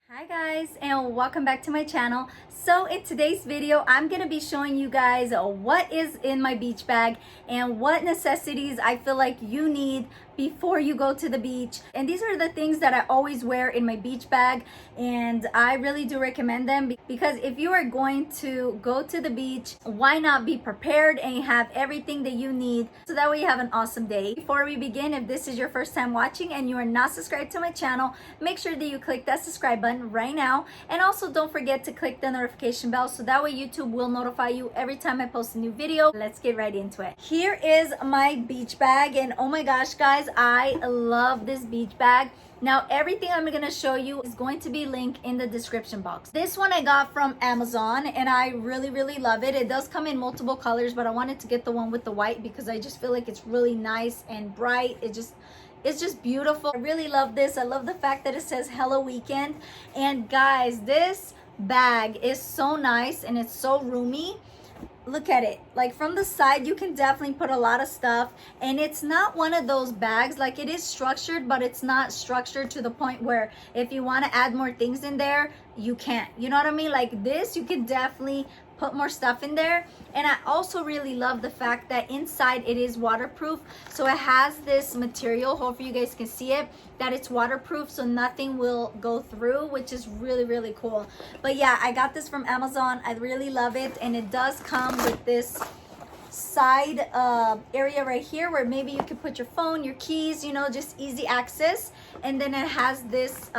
Hi guys, and welcome back to my channel. So in today's video I'm going to be showing you guys what is in my beach bag and what necessities I feel like you need before you go to the beach. And these are the things that I always wear in my beach bag, and I really do recommend them because if you are going to go to the beach, why not be prepared and have everything that you need so that way you have an awesome day. Before we begin, if this is your first time watching and you are not subscribed to my channel, make sure that you click that subscribe button right now, and also don't forget to click the notification bell so that way YouTube will notify you every time I post a new video. Let's get right into it. Here is my beach bag, and oh my gosh guys, I love this beach bag. Now everything I'm going to show you is going to be linked in the description box. This one I got from Amazon and I really love it. It does come in multiple colors, but I wanted to get the one with the white because I just feel like it's really nice and bright. It's just beautiful. I really love this. I love the fact that it says Hello Weekend. And guys, this bag is so nice and it's so roomy. Look at it. Like from the side you can definitely put a lot of stuff, and it's not one of those bags, like it is structured, but it's not structured to the point where if you want to add more things in there you can't, you know what I mean? Like this, you could definitely put more stuff in there. And I also really love the fact that inside it is waterproof, so it has this material, hopefully you guys can see it, that it's waterproof so nothing will go through, which is really cool. But yeah, I got this from Amazon. I really love it, and it does come with this side area right here where maybe you can put your phone, your keys, you know, just easy access. And then it has this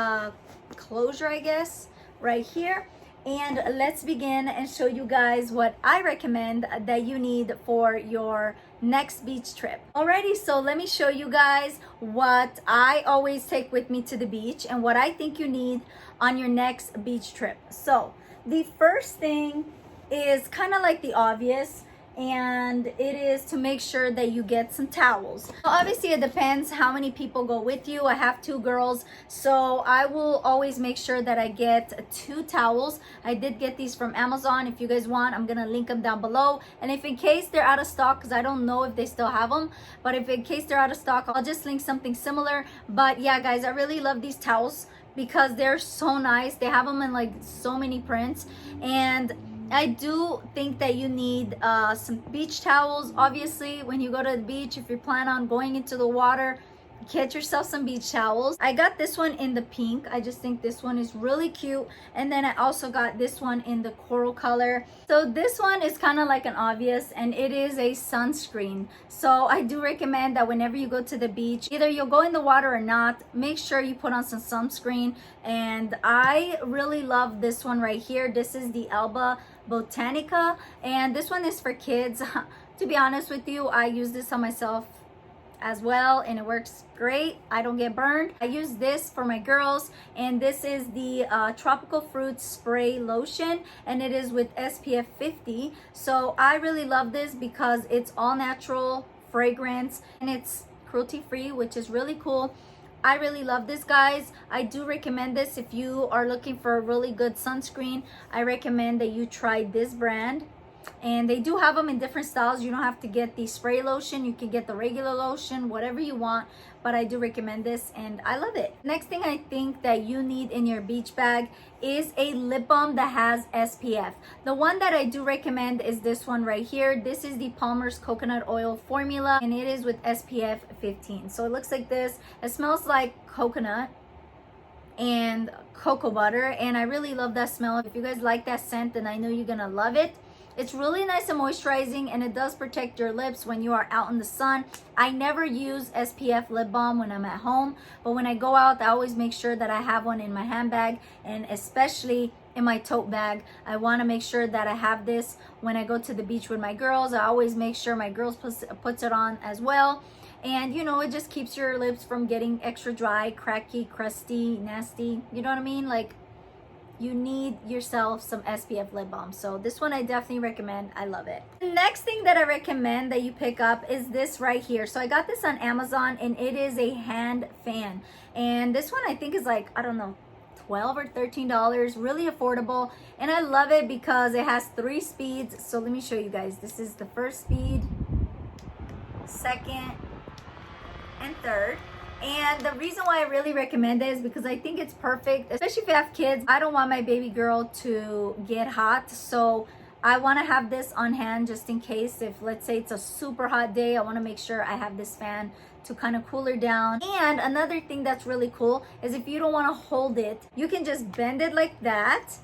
closure, I guess, right here. And let's begin and show you guys what I recommend that you need for your next beach trip. Alrighty, so let me show you guys what I always take with me to the beach and what I think you need on your next beach trip. So the first thing is kind of like the obvious, and it is to make sure that you get some towels. So obviously it depends how many people go with you. I have 2 girls, so I will always make sure that I get 2 towels. I did get these from Amazon. If you guys want, I'm gonna link them down below. And if in case they're out of stock, because I don't know if they still have them, but if in case they're out of stock, I'll just link something similar. But yeah guys, I really love these towels because they're so nice. They have them in like so many prints, and I do think that you need some beach towels. Obviously, when you go to the beach, if you plan on going into the water, get yourself some beach towels. I got this one in the pink. I just think this one is really cute. And then I also got this one in the coral color. So this one is kind of like an obvious, and it is a sunscreen. So I do recommend that whenever you go to the beach, either you'll go in the water or not, make sure you put on some sunscreen. And I really love this one right here. This is the Alba Botanica, and this one is for kids. To be honest with you, I use this on myself as well, and it works great. I don't get burned. I use this for my girls, and this is the tropical fruit spray lotion, and it is with SPF 50. So I really love this because it's all natural fragrance and it's cruelty free, which is really cool. I really love this guys. I do recommend this if you are looking for a really good sunscreen. I recommend that you try this brand, and they do have them in different styles. You don't have to get the spray lotion, you can get the regular lotion, whatever you want, but I do recommend this and I love it. Next thing I think that you need in your beach bag is a lip balm that has SPF. The one that I do recommend is this one right here. This is the Palmer's coconut oil formula, and it is with SPF 15. So it looks like this. It smells like coconut and cocoa butter, and I really love that smell. If you guys like that scent, then I know you're gonna love it. It's really nice and moisturizing, and it does protect your lips when you are out in the sun. I never use SPF lip balm when I'm at home, but when I go out, I always make sure that I have one in my handbag, and especially in my tote bag. I want to make sure that I have this when I go to the beach with my girls. I always make sure my girls puts it on as well. And you know, it just keeps your lips from getting extra dry, cracky, crusty, nasty. You know what I mean? Like, you need yourself some SPF lip balm. So this one I definitely recommend. I love it. The next thing that I recommend that you pick up is this right here. So I got this on Amazon, and it is a hand fan. And this one I think is like, I don't know, $12 or $13, really affordable. And I love it because it has 3 speeds. So let me show you guys. This is the 1st speed, 2nd, and 3rd. And the reason why I really recommend it is because I think it's perfect, especially if you have kids. I don't want my baby girl to get hot, so I want to have this on hand just in case. If let's say it's a super hot day, I want to make sure I have this fan to kind of cool her down. And another thing that's really cool is if you don't want to hold it, you can just bend it like that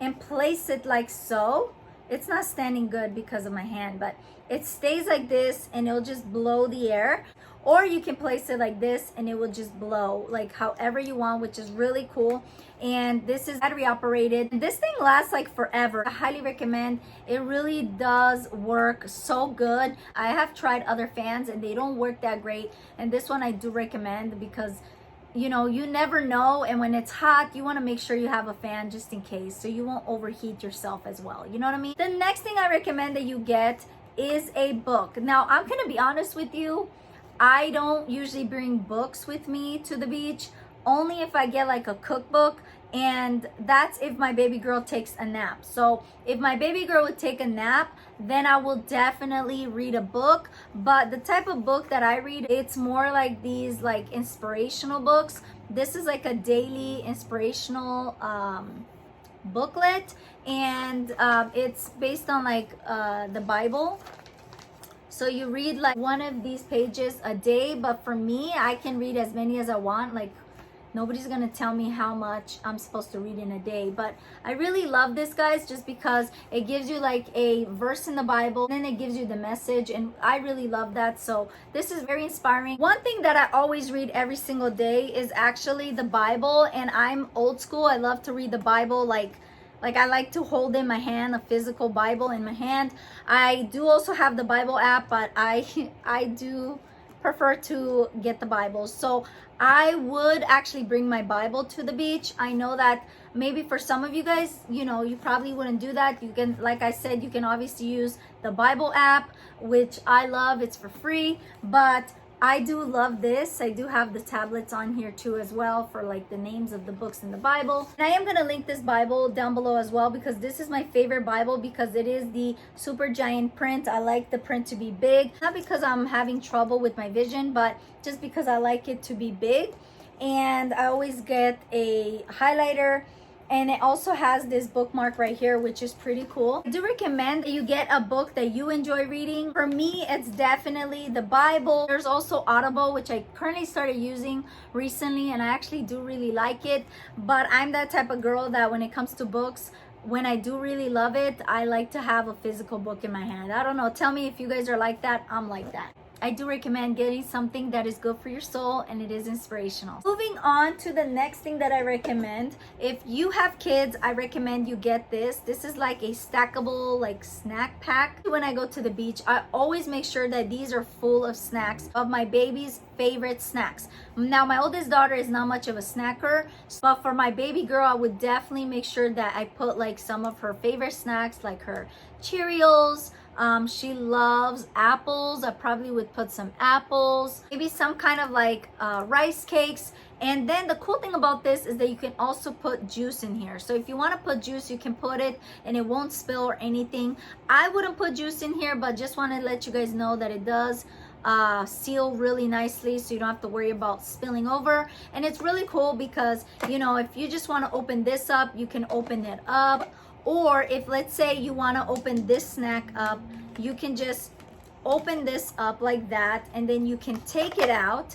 and place it like so. It's not standing good because of my hand, but it stays like this and it'll just blow the air. Or you can place it like this and it will just blow like however you want, which is really cool. And this is battery operated. This thing lasts like forever. I highly recommend. It really does work so good. I have tried other fans and they don't work that great. And this one I do recommend because you know, you never know, and when it's hot you want to make sure you have a fan just in case, so you won't overheat yourself as well, you know what I mean? The next thing I recommend that you get is a book. Now I'm gonna be honest with you, I don't usually bring books with me to the beach, only if I get like a cookbook, and that's if my baby girl takes a nap. So if my baby girl would take a nap, then I will definitely read a book. But the type of book that I read, it's more like these like inspirational books. This is like a daily inspirational booklet, and it's based on like the Bible. So you read like one of these pages a day, but for me, I can read as many as I want. Like nobody's gonna tell me how much I'm supposed to read in a day. But I really love this, guys, just because it gives you like a verse in the Bible, and then it gives you the message, and I really love that. So this is very inspiring. One thing that I always read every single day is actually the Bible, and I'm old school. I love to read the Bible like I like to hold in my hand a physical Bible in my hand. I do also have the Bible app, but I do prefer to get the Bible. So I would actually bring my Bible to the beach. I know that maybe for some of you guys, you know, you probably wouldn't do that. You can, like I said, you can obviously use the Bible app, which I love. It's for free, but I do love this. I do have the tablets on here too as well for like the names of the books in the Bible. And I am going to link this Bible down below as well, because this is my favorite Bible because it is the super giant print. I like the print to be big, not because I'm having trouble with my vision, but just because I like it to be big. And I always get a highlighter, and it also has this bookmark right here, which is pretty cool. I do recommend that you get a book that you enjoy reading. For me, it's definitely the Bible. There's also Audible, which I currently started using recently, and I actually do really like it. But I'm that type of girl that when it comes to books, when I do really love it, I like to have a physical book in my hand. I don't know, tell me if you guys are like that. I'm like that. I do recommend getting something that is good for your soul and it is inspirational. Moving on to the next thing that I recommend. If you have kids, I recommend you get this. This is like a stackable like snack pack. When I go to the beach, I always make sure that these are full of snacks, of my baby's favorite snacks. Now my oldest daughter is not much of a snacker, but for my baby girl, I would definitely make sure that I put like some of her favorite snacks, like her Cheerios. She loves apples. I probably would put some apples, maybe some kind of like rice cakes. And then the cool thing about this is that you can also put juice in here. So if you want to put juice, you can put it and it won't spill or anything. I wouldn't put juice in here, but just want to let you guys know that it does seal really nicely, so you don't have to worry about spilling over. And it's really cool because, you know, if you just want to open this up, you can open it up. Or if let's say you want to open this snack up, you can just open this up like that, and then you can take it out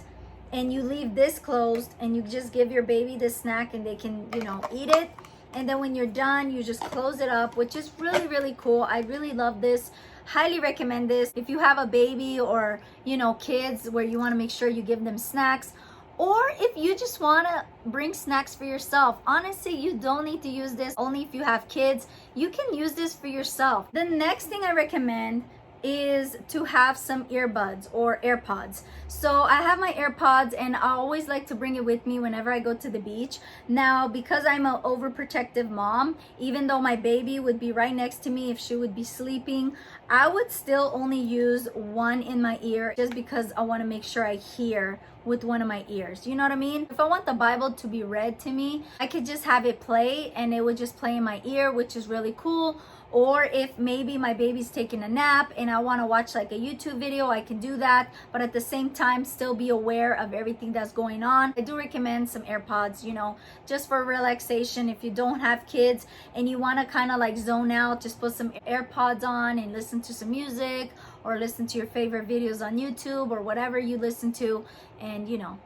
and you leave this closed, and you just give your baby the snack and they can, you know, eat it. And then when you're done, you just close it up, which is really, really cool. I really love this. Highly recommend this if you have a baby or, you know, kids where you want to make sure you give them snacks. Or if you just want to bring snacks for yourself. Honestly, you don't need to use this only if you have kids. You can use this for yourself. The next thing I recommend is to have some earbuds or AirPods. So I have my AirPods, and I always like to bring it with me whenever I go to the beach. Now, because I'm an overprotective mom, even though my baby would be right next to me if she would be sleeping, I would still only use one in my ear just because I want to make sure I hear with one of my ears. You know what I mean? If I want the Bible to be read to me, I could just have it play and it would just play in my ear, which is really cool. Or if maybe my baby's taking a nap and I want to watch like a YouTube video, I can do that, but at the same time still be aware of everything that's going on. I do recommend some AirPods, you know, just for relaxation. If you don't have kids and you want to kind of like zone out, just put some AirPods on and listen to some music or listen to your favorite videos on YouTube or whatever you listen to, and you know,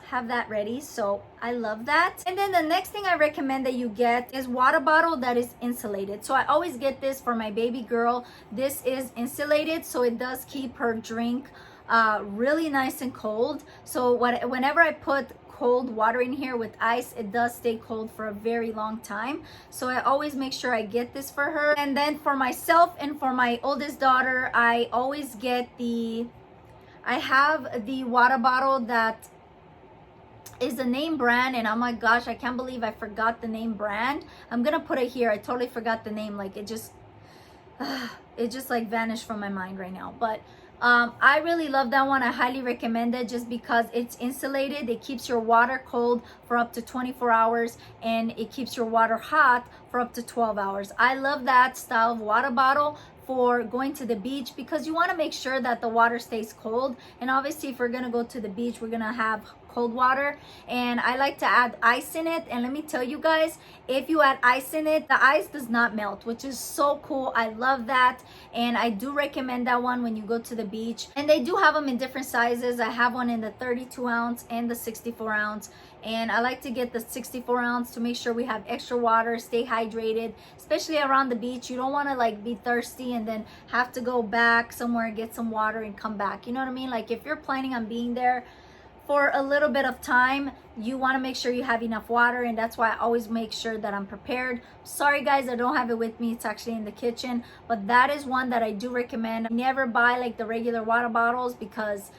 have that ready. So I love that. And then the next thing I recommend that you get is water bottle that is insulated. So I always get this for my baby girl. This is insulated, so it does keep her drink really nice and cold. So whenever I put cold water in here with ice, it does stay cold for a very long time. So I always make sure I get this for her. And then for myself and for my oldest daughter, I always get I have the water bottle that is the name brand, and oh my gosh, I can't believe I forgot the name brand. I'm gonna put it here. I totally forgot the name. Like it just like vanished from my mind right now. But I really love that one. I highly recommend it just because it's insulated. It keeps your water cold for up to 24 hours and it keeps your water hot for up to 12 hours. I love that style of water bottle for going to the beach because you want to make sure that the water stays cold. And obviously if we're gonna go to the beach, we're gonna have cold water, and I like to add ice in it. And let me tell you guys, if you add ice in it, the ice does not melt, which is so cool. I love that, and I do recommend that one when you go to the beach. And they do have them in different sizes. I have one in the 32 ounce and the 64 ounce, and I like to get the 64 ounce to make sure we have extra water, stay hydrated, especially around the beach. You don't want to like be thirsty and then have to go back somewhere, get some water and come back. You know what I mean? Like if you're planning on being there for a little bit of time, you want to make sure you have enough water, and that's why I always make sure that I'm prepared. Sorry guys, I don't have it with me. It's actually in the kitchen, but that is one that I do recommend. Never buy like the regular water bottles because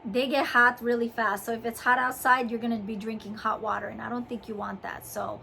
they get hot really fast. So if it's hot outside, you're going to be drinking hot water, and I don't think you want that. So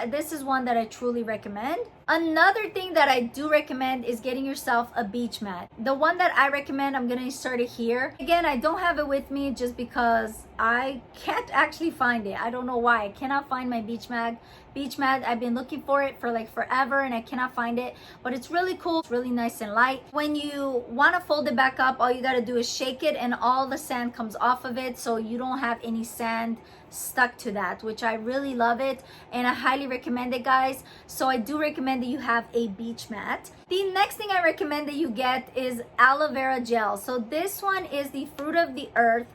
this is one that I truly recommend. Another thing that I do recommend is getting yourself a beach mat. The one that I recommend, I'm gonna insert it here. Again, I don't have it with me just because I can't actually find it. I don't know why. I cannot find my beach mat. I've been looking for it for like forever and I cannot find it, but it's really cool. It's really nice and light. When you want to fold it back up, all you got to do is shake it and all the sand comes off of it, so you don't have any sand stuck to that, which I really love it and I highly recommend it, guys. So I do recommend that you have a beach mat. The next thing I recommend that you get is aloe vera gel. So this one is the fruit of the earth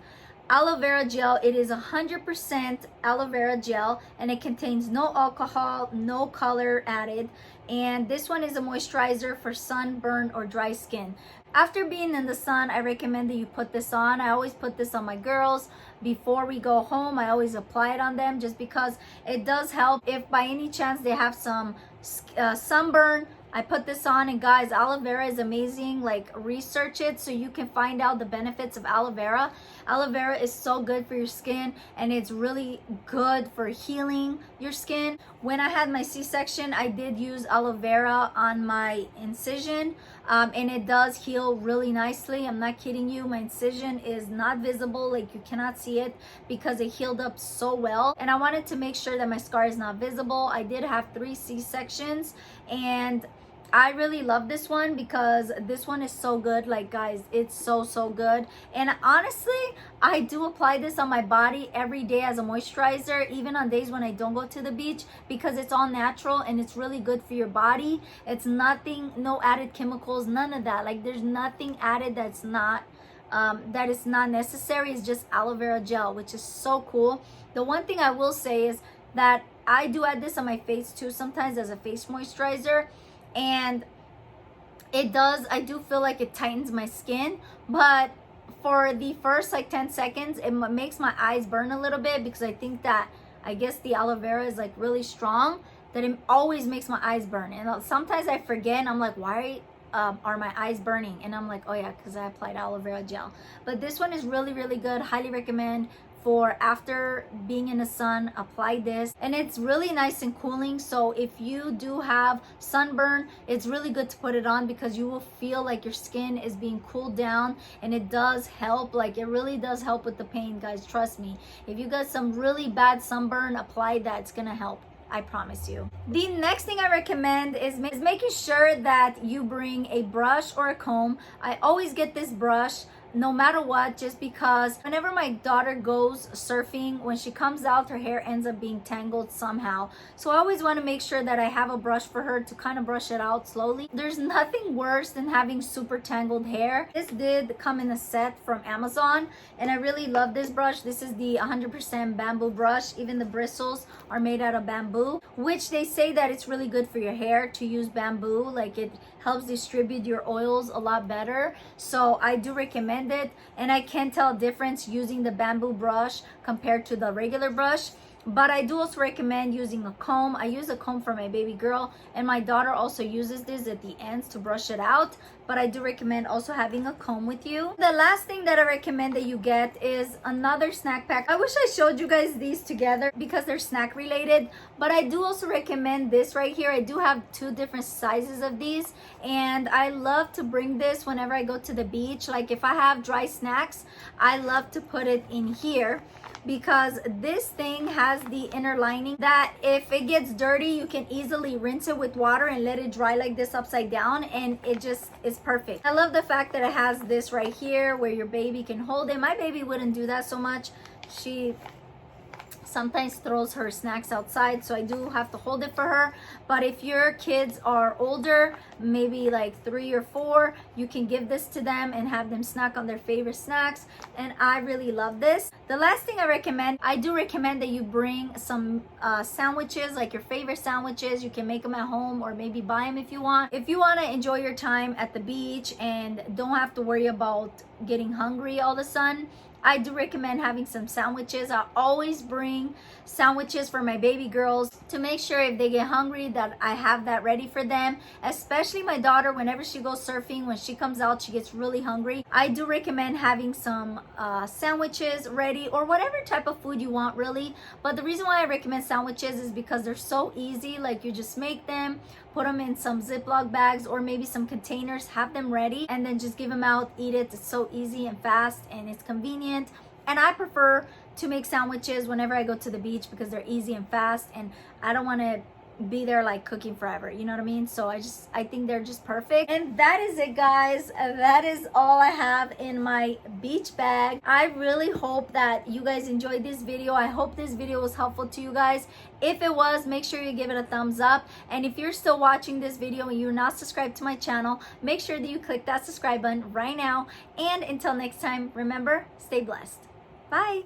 aloe vera gel. It is 100% aloe vera gel and it contains no alcohol, no color added, and this one is a moisturizer for sunburn or dry skin. After being in the sun, I recommend that you put this on. I always put this on my girls before we go home. I always apply it on them just because it does help if by any chance they have some sunburn. I put this on, and guys, aloe vera is amazing. Like, research it so you can find out the benefits of aloe vera. Aloe vera is so good for your skin, and it's really good for healing your skin. When I had my C-section, I did use aloe vera on my incision, and it does heal really nicely. I'm not kidding you. My incision is not visible, like you cannot see it because it healed up so well. And I wanted to make sure that my scar is not visible. I did have 3 C-sections, and I really love this one because this one is so good. Like, guys, it's so good. And honestly, I do apply this on my body every day as a moisturizer, even on days when I don't go to the beach, because it's all natural and it's really good for your body. It's nothing, no added chemicals, none of that. Like, there's nothing added that's not that is not necessary. It's just aloe vera gel, which is so cool. The one thing I will say is that I do add this on my face too sometimes as a face moisturizer, and it does, I do feel like it tightens my skin, but for the first like 10 seconds it makes my eyes burn a little bit, because I think that, I guess the aloe vera is like really strong, that it always makes my eyes burn. And sometimes I forget and I'm like, why are my eyes burning? And I'm like, oh yeah, because I applied aloe vera gel. But this one is really good. Highly recommend for after being in the sun, apply this, and it's really nice and cooling. So if you do have sunburn, it's really good to put it on because you will feel like your skin is being cooled down, and it does help. Like, it really does help with the pain, guys. Trust me, if you got some really bad sunburn, apply that. It's gonna help, I promise you. The next thing I recommend is making sure that you bring a brush or a comb. I always get this brush no matter what, just because whenever my daughter goes surfing, when she comes out, her hair ends up being tangled somehow. So I always want to make sure that I have a brush for her to kind of brush it out slowly. There's nothing worse than having super tangled hair. This did come in a set from Amazon, and I really love this brush. This is the 100% bamboo brush. Even the bristles are made out of bamboo, which they say that it's really good for your hair to use bamboo. Like, it helps distribute your oils a lot better. So I do recommend it, and I can tell a difference using the bamboo brush compared to the regular brush. But I do also recommend using a comb. I use a comb for my baby girl, and my daughter also uses this at the ends to brush it out. But I do recommend also having a comb with you. The last thing that I recommend that you get is another snack pack. I wish I showed you guys these together because they're snack related, but I do also recommend this right here. I do have 2 different sizes of these, and I love to bring this whenever I go to the beach. Like, if I have dry snacks, I love to put it in here, because this thing has the inner lining that if it gets dirty, you can easily rinse it with water and let it dry like this upside down, and it just is perfect. I love the fact that it has this right here where your baby can hold it. My baby wouldn't do that so much. She sometimes throws her snacks outside, so I do have to hold it for her. But if your kids are older, maybe like 3 or 4, you can give this to them and have them snack on their favorite snacks, and I really love this. The last thing I recommend, I do recommend that you bring some sandwiches, like your favorite sandwiches. You can make them at home or maybe buy them if you want. If you want to enjoy your time at the beach and don't have to worry about getting hungry all of a sudden, I do recommend having some sandwiches. I always bring sandwiches for my baby girls to make sure if they get hungry that I have that ready for them. Especially my daughter, whenever she goes surfing, when she comes out, she gets really hungry. I do recommend having some sandwiches ready, or whatever type of food you want, really. But the reason why I recommend sandwiches is because they're so easy. Like, you just make them, put them in some Ziploc bags or maybe some containers, have them ready, and then just give them out, eat it. It's so easy and fast, and it's convenient. And I prefer to make sandwiches whenever I go to the beach because they're easy and fast, and I don't want to be there like cooking forever, you know what I mean? So I think they're just perfect. And that is it, guys. That is all I have in my beach bag. I really hope that you guys enjoyed this video. I hope this video was helpful to you guys. If it was, make sure you give it a thumbs up, and if you're still watching this video and you're not subscribed to my channel, make sure that you click that subscribe button right now. And until next time, remember, stay blessed. Bye.